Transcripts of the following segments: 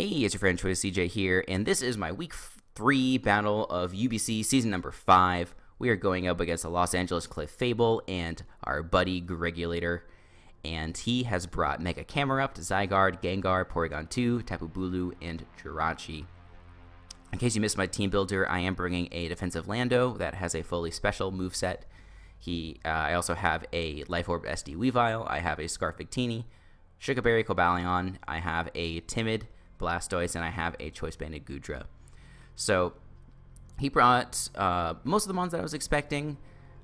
Hey, it's your friend Choice CJ here, and this is my week 3 battle of UBC season number 5. We are going up against the Los Angeles Clefable and our buddy Regulator, and he has brought Mega Camerupt, Zygarde, Gengar, Porygon 2, Tapu Bulu, and Jirachi. In case you missed my team builder, I am bringing a defensive Lando that has a fully special moveset. I also have a Life Orb SD Weavile, I have a Scarf Victini, Sugar Berry Cobalion, I have a Timid Blastoise, and I have a Choice Banded Goodra. So he brought most of the mons that I was expecting.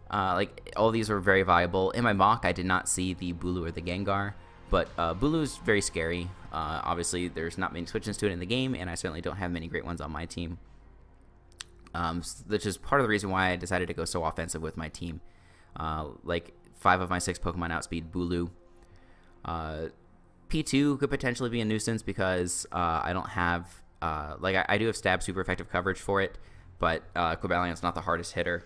Like all these were very viable. In my mock, I did not see the Bulu or the Gengar, but Bulu is very scary. Obviously, there's not many switches to it in the game, and I certainly don't have many great ones on my team. Which is part of the reason why I decided to go so offensive with my team. Like 5 of my 6 Pokemon outspeed Bulu. P2 could potentially be a nuisance because I don't have, I do have stab super effective coverage for it, but Cobalion's not the hardest hitter.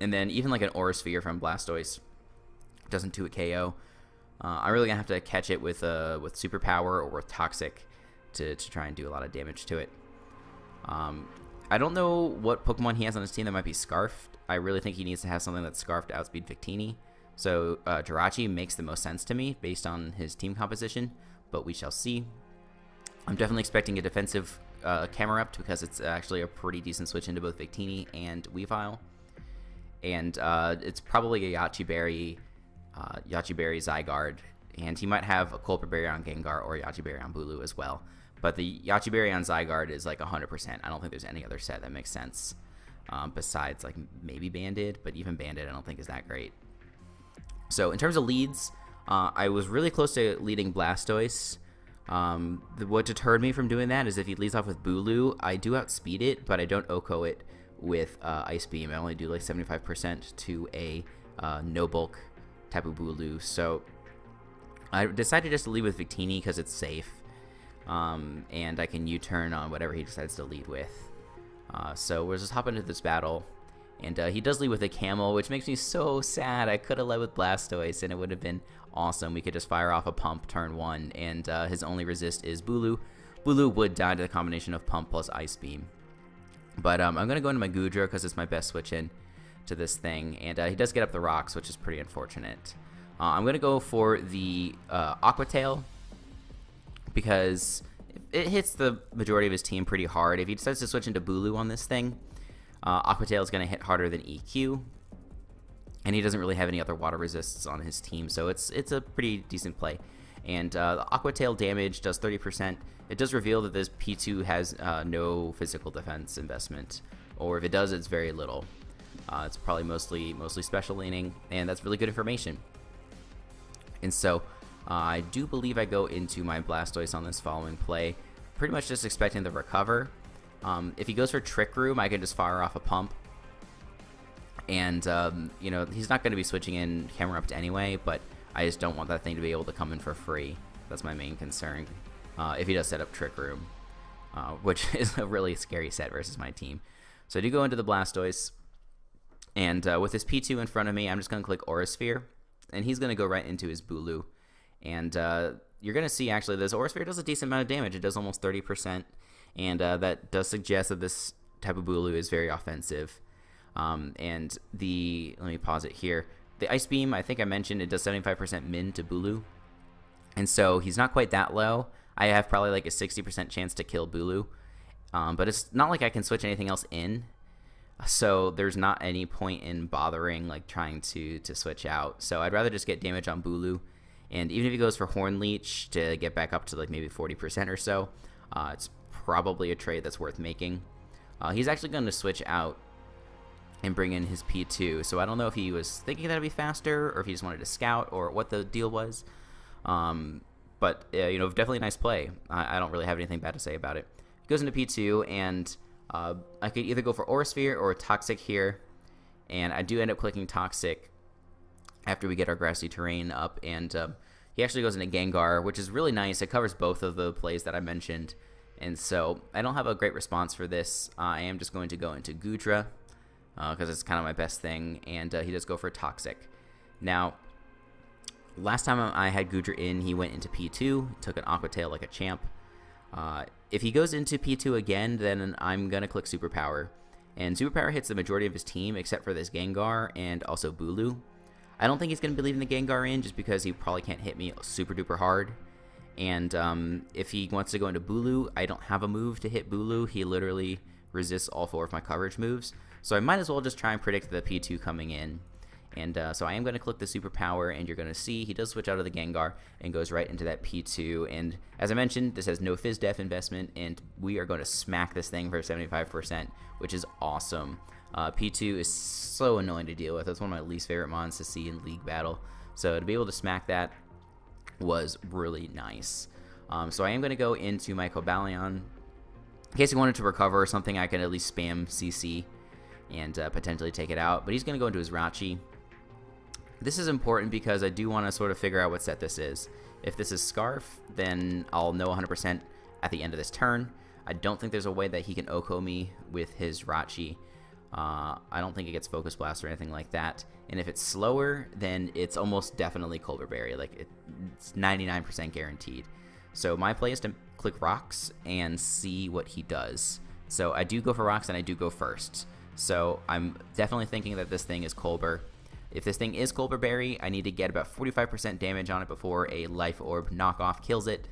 And then even like an Aura Sphere from Blastoise doesn't do a KO. I'm really going to have to catch it with Superpower or with Toxic to try and do a lot of damage to it. I don't know what Pokemon he has on his team that might be Scarfed. I really think he needs to have something that's Scarfed to outspeed Victini. So Jirachi makes the most sense to me based on his team composition, but we shall see. I'm definitely expecting a defensive Camerupt because it's actually a pretty decent switch into both Victini and Weavile. And it's probably a Yachi Berry Zygarde, and he might have a Culpa Berry on Gengar or Yachi Berry on Bulu as well. But the Yachi Berry on Zygarde is like 100%. I don't think there's any other set that makes sense besides like maybe Banded, but even Banded I don't think is that great. So in terms of leads, I was really close to leading Blastoise. What deterred me from doing that is if he leads off with Bulu, I do outspeed it, but I don't OHKO it with Ice Beam. I only do like 75% to a no bulk Tapu Bulu. So I decided just to lead with Victini because it's safe, and I can U-turn on whatever he decides to lead with. So we'll just hop into this battle. And he does lead with a Camel, which makes me so sad. I could have led with Blastoise, and it would have been awesome. We could just fire off a Pump turn 1, and his only resist is Bulu. Bulu would die to the combination of Pump plus Ice Beam. But I'm going to go into my Goodra because it's my best switch in to this thing. And he does get up the rocks, which is pretty unfortunate. I'm going to go for the Aqua Tail because it hits the majority of his team pretty hard. If he decides to switch into Bulu on this thing, Aqua Tail is going to hit harder than EQ, and he doesn't really have any other water resists on his team, so it's a pretty decent play. And the Aqua Tail damage does 30%. It does reveal that this P2 has no physical defense investment, or if it does, it's very little. It's probably mostly special leaning, and that's really good information. And so I do believe I go into my Blastoise on this following play, pretty much just expecting the recover. If he goes for Trick Room, I can just fire off a Pump. And, he's not going to be switching in Camerupt anyway, but I just don't want that thing to be able to come in for free. That's my main concern. If he does set up Trick Room, which is a really scary set versus my team. So I do go into the Blastoise, and with his P2 in front of me, I'm just going to click Aura Sphere, and he's going to go right into his Bulu. And you're going to see, actually, this Aura Sphere does a decent amount of damage. It does almost 30%. And that does suggest that this type of Bulu is very offensive. And let me pause it here. The Ice Beam, I think I mentioned, it does 75% min to Bulu. And so he's not quite that low. I have probably like a 60% chance to kill Bulu. But it's not like I can switch anything else in. So there's not any point in bothering like trying to switch out. So I'd rather just get damage on Bulu. And even if he goes for Horn Leech to get back up to like maybe 40% or so, it's probably a trade that's worth making. He's actually going to switch out and bring in his P2, so I don't know if he was thinking that it'd be faster or if he just wanted to scout or what the deal was. But definitely a nice play. I don't really have anything bad to say about it. He goes into P2, and I could either go for Aura Sphere or Toxic here, and I do end up clicking Toxic after we get our grassy terrain up, and he actually goes into Gengar, which is really nice. It covers both of the plays that I mentioned. And so I don't have a great response for this. I am just going to go into Goodra because it's kind of my best thing, and he does go for Toxic. Now, last time I had Goodra in, he went into P2, took an Aqua Tail like a champ. If he goes into P2 again, then I'm going to click Superpower. And Superpower hits the majority of his team except for this Gengar and also Bulu. I don't think he's going to be leaving the Gengar in just because he probably can't hit me super duper hard. And if he wants to go into Bulu, I don't have a move to hit Bulu. He literally resists all 4 of my coverage moves. So I might as well just try and predict the P2 coming in. And so I am going to click the Superpower, and you're going to see he does switch out of the Gengar and goes right into that P2. And as I mentioned, this has no Fizz Def investment, and we are going to smack this thing for 75%, which is awesome. P2 is so annoying to deal with. It's one of my least favorite mons to see in League Battle. So to be able to smack that was really nice. So I am going to go into my Cobalion. In case he wanted to recover or something, I can at least spam CC and potentially take it out. But he's going to go into his Rachi. This is important because I do want to sort of figure out what set this is. If this is Scarf, then I'll know 100% at the end of this turn. I don't think there's a way that he can Oko me with his Rachi. I don't think it gets Focus Blast or anything like that. And if it's slower, then it's almost definitely Colbur Berry. Like, it's 99% guaranteed. So my play is to click Rocks and see what he does. So I do go for Rocks and I do go first. So I'm definitely thinking that this thing is Colbur. If this thing is Colbur Berry, I need to get about 45% damage on it before a Life Orb knockoff kills it.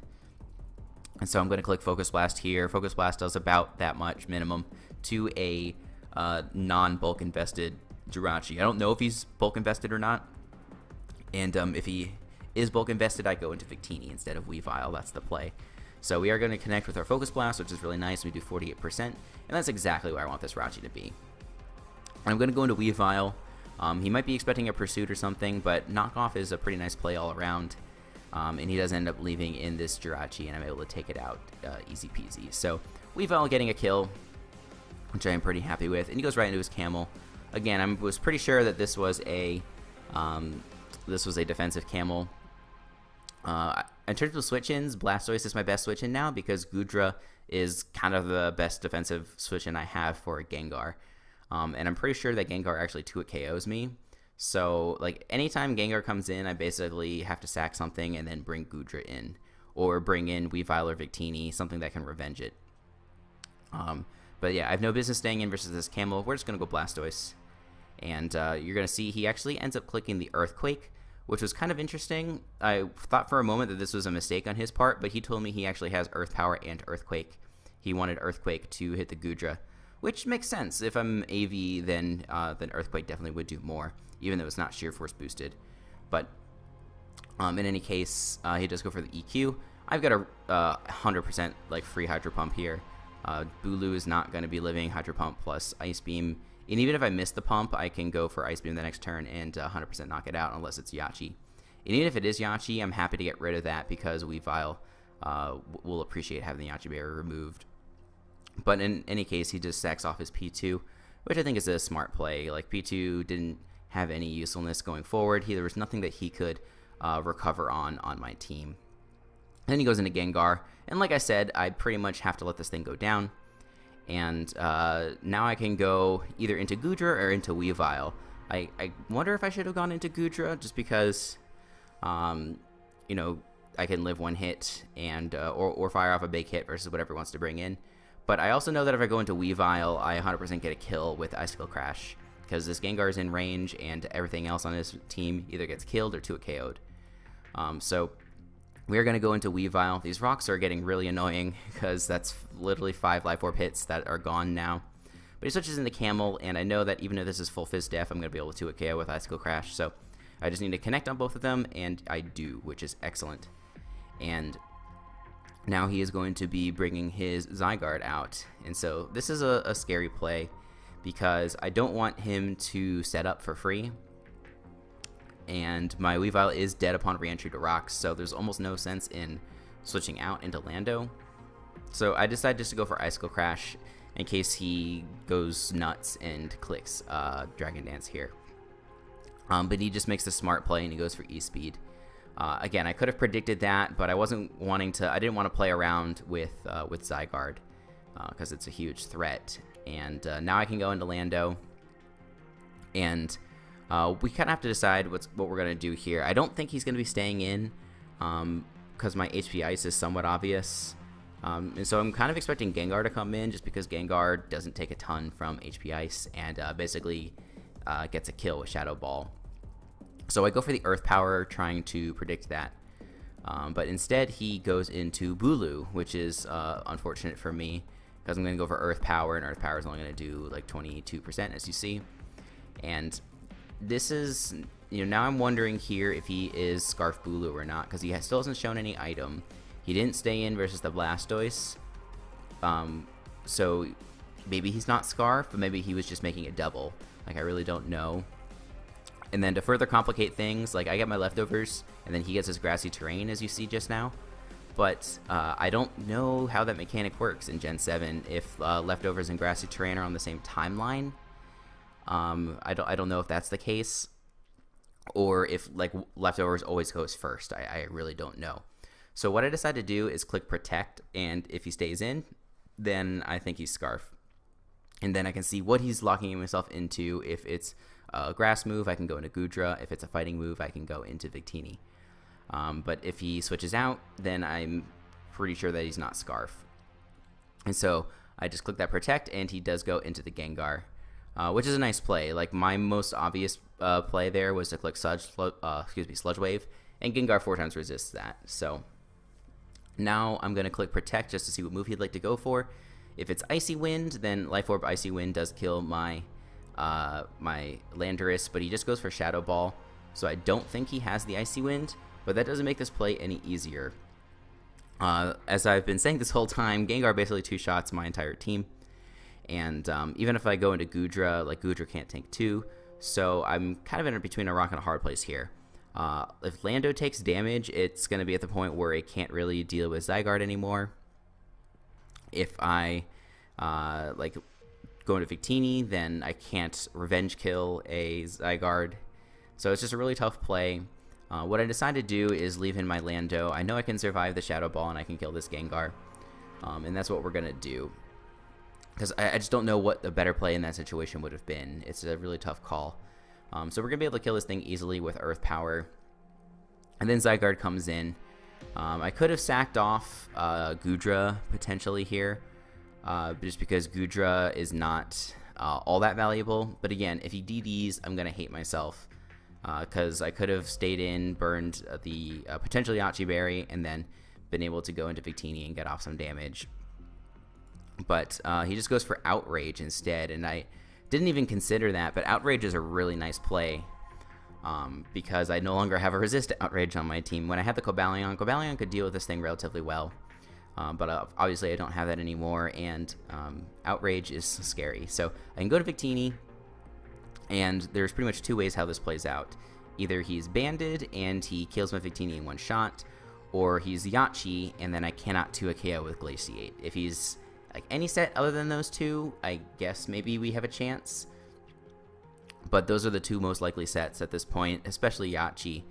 And so I'm going to click Focus Blast here. Focus Blast does about that much minimum to a non-bulk invested Jirachi. I don't know if he's bulk invested or not. And if he is bulk invested, I go into Victini instead of Weavile. That's the play. So we are going to connect with our Focus Blast, which is really nice. We do 48%. And that's exactly where I want this Rachi to be. I'm going to go into Weavile. He might be expecting a Pursuit or something, but Knockoff is a pretty nice play all around. And he does end up leaving in this Jirachi, and I'm able to take it out easy peasy. So Weavile getting a kill, which I am pretty happy with. And he goes right into his Camel. Again, I was pretty sure that this was a defensive Camel. In terms of switch-ins, Blastoise is my best switch-in now because Goodra is kind of the best defensive switch-in I have for a Gengar. And I'm pretty sure that Gengar actually 2-hit KOs me. So, like, anytime Gengar comes in, I basically have to sack something and then bring Goodra in. Or bring in Weavile or Victini, something that can revenge it. But yeah, I have no business staying in versus this Camel. We're just going to go Blastoise. And you're going to see he actually ends up clicking the Earthquake, which was kind of interesting. I thought for a moment that this was a mistake on his part, but he told me he actually has Earth Power and Earthquake. He wanted Earthquake to hit the Goodra, which makes sense. If I'm AV, then Earthquake definitely would do more, even though it's not Sheer Force boosted. But in any case, he does go for the EQ. I've got a 100% like free Hydro Pump here. Bulu is not going to be living Hydro Pump plus Ice Beam. And even if I miss the pump, I can go for Ice Beam the next turn and 100% knock it out unless it's Yachi. And even if it is Yachi, I'm happy to get rid of that because Weavile will appreciate having the Yachi barrier removed. But in any case, he just sacks off his P2, which I think is a smart play. Like, P2 didn't have any usefulness going forward. There was nothing that he could recover on my team. Then he goes into Gengar. And like I said, I pretty much have to let this thing go down. And now I can go either into Goodra or into Weavile. I wonder if I should have gone into Goodra just because, you know, I can live one hit and or fire off a big hit versus whatever he wants to bring in. But I also know that if I go into Weavile, I 100% get a kill with Icicle Crash because this Gengar is in range and everything else on his team either gets killed or 2-hit KO'd. So we're going to go into Weavile. These rocks are getting really annoying because that's literally 5 Life Orb hits that are gone now. But he switches into Camel, and I know that even if this is full Fizz Def, I'm going to be able to 2-hit KO with Icicle Crash. So I just need to connect on both of them, and I do, which is excellent. And now he is going to be bringing his Zygarde out. And so this is a scary play because I don't want him to set up for free. And my Weavile is dead upon re-entry to Rocks, so there's almost no sense in switching out into Lando. So I decided just to go for Icicle Crash in case he goes nuts and clicks Dragon Dance here. But he just makes a smart play and he goes for E-Speed. Again, I could have predicted that, but I wasn't wanting to. I didn't want to play around with Zygarde because it's a huge threat. And now I can go into Lando, and we kind of have to decide what we're gonna do here. I don't think he's gonna be staying in because my HP Ice is somewhat obvious. And so I'm kind of expecting Gengar to come in just because Gengar doesn't take a ton from HP Ice and basically gets a kill with Shadow Ball. So I go for the Earth Power trying to predict that. But instead he goes into Bulu, which is unfortunate for me because I'm going to go for Earth Power, and Earth Power is only going to do like 22% as you see. And this is, now I'm wondering here if he is Scarf Bulu or not because he still hasn't shown any item. He didn't stay in versus the Blastoise, so maybe he's not Scarf, but maybe he was just making it double. Like, I really don't know. And then to further complicate things, like, I get my leftovers, and then he gets his Grassy Terrain, as you see just now. But I don't know how that mechanic works in Gen 7, if leftovers and Grassy Terrain are on the same timeline. I don't know if that's the case, or if, like, leftovers always goes first. I really don't know. So what I decide to do is click Protect, and if he stays in, then I think he's Scarf. And then I can see what he's locking himself into. If it's a grass move, I can go into Goodra. If it's a fighting move, I can go into Victini. But if he switches out, then I'm pretty sure that he's not Scarf. And so I just click that Protect, and he does go into the Gengar, which is a nice play. Like, my most obvious play there was to click Sludge Wave, and Gengar 4 times resists that. So now I'm going to click Protect just to see what move he'd like to go for. If it's Icy Wind, then Life Orb Icy Wind does kill my my Landorus, but he just goes for Shadow Ball, so I don't think he has the Icy Wind, but that doesn't make this play any easier. As I've been saying this whole time, Gengar basically two-shots my entire team, and even if I go into Goodra, like, Goodra can't tank 2, so I'm kind of in between a rock and a hard place here. If Lando takes damage, it's going to be at the point where it can't really deal with Zygarde anymore. If I like, go into Victini, then I can't revenge kill a Zygarde. So it's just a really tough play. What I decide to do is leave in my Lando. I know I can survive the Shadow Ball and I can kill this Gengar. And that's what we're going to do. Because I just don't know what the better play in that situation would have been. It's a really tough call. So we're going to be able to kill this thing easily with Earth Power. And then Zygarde comes in. I could have sacked off Goodra potentially here, just because Goodra is not all that valuable. But again, if he DDs, I'm going to hate myself, because I could have stayed in, burned the potentially Yachi Berry, and then been able to go into Victini and get off some damage. But he just goes for Outrage instead, and I didn't even consider that, but Outrage is a really nice play, because I no longer have a resist to Outrage on my team. When I had the Cobalion could deal with this thing relatively well, but obviously I don't have that anymore, and Outrage is scary. So I can go to Victini, and there's pretty much two ways how this plays out. Either he's Banded, and he kills my Victini in one shot, or he's Yachi, and then I cannot 2 a KO with Glaciate. If he's like any set other than those two, I guess maybe we have a chance. But those are the two most likely sets at this point, especially Yachi.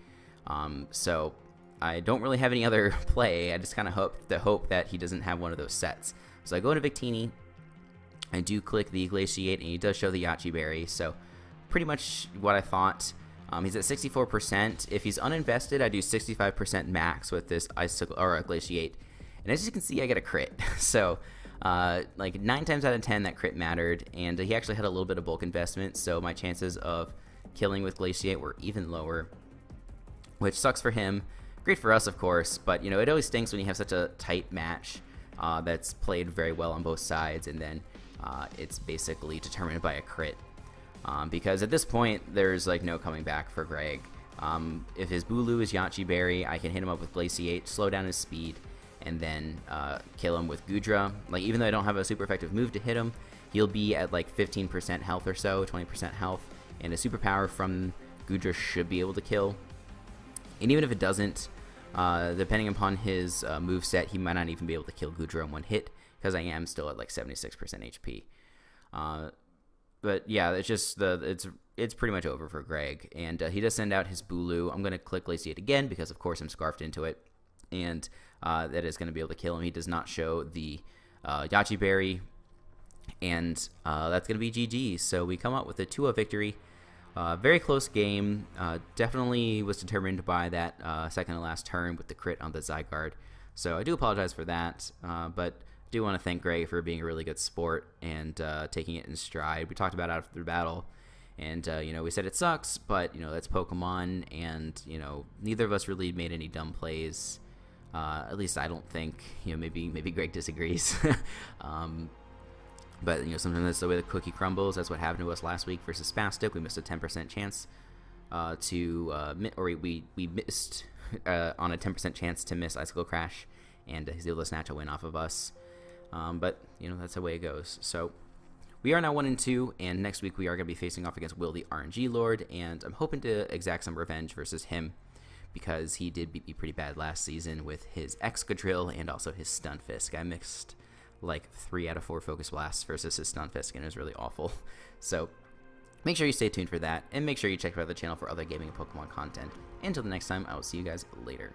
So I don't really have any other play. I just kind of hope that he doesn't have one of those sets. So I go into Victini. I do click the Glaciate, and he does show the Yachi Berry. So pretty much what I thought. He's at 64%. If he's uninvested, I do 65% max with this Icicle or Glaciate. And as you can see, I get a crit. So like 9 times out of 10 that crit mattered, and he actually had a little bit of bulk investment, so my chances of killing with Glaciate were even lower, which sucks for him. Great for us, of course, but it always stinks when you have such a tight match that's played very well on both sides, and then it's basically determined by a crit, because at this point there's like no coming back for Greg. If his Bulu is Yachi Berry, I can hit him up with Glaciate, slow down his speed, and then kill him with Goodra. Like, even though I don't have a super effective move to hit him, he'll be at like 15% health or so, 20% health, and a superpower from Goodra should be able to kill. And even if it doesn't, depending upon his move set, he might not even be able to kill Goodra in one hit, because I am still at like 76% HP. But yeah, it's just it's pretty much over for Greg, and he does send out his Bulu. I'm gonna click Glaciate again because of course I'm scarfed into it, and that is going to be able to kill him. He does not show the Yachi Berry, and that's going to be GG. So we come out with a 2-0 victory. Very close game. Definitely was determined by that second to last turn with the crit on the Zygarde. So I do apologize for that, but do want to thank Greg for being a really good sport and taking it in stride. We talked about it after the battle, and we said it sucks, but that's Pokemon, and neither of us really made any dumb plays. At least I don't think. Maybe Greg disagrees. But sometimes that's the way the cookie crumbles. That's what happened to us last week versus Spastic. We missed a 10% chance we missed on a 10% chance to miss Icicle Crash, and he's able to snatch a win off of us. But that's the way it goes. So we are now 1-2, and next week we are going to be facing off against Will, the RNG Lord, and I'm hoping to exact some revenge versus him, because he did beat me pretty bad last season with his Excadrill and also his Stunfisk. I mixed like 3 out of 4 Focus Blasts versus his Stunfisk, and it was really awful. So make sure you stay tuned for that, and make sure you check out the channel for other gaming and Pokemon content. Until the next time, I will see you guys later.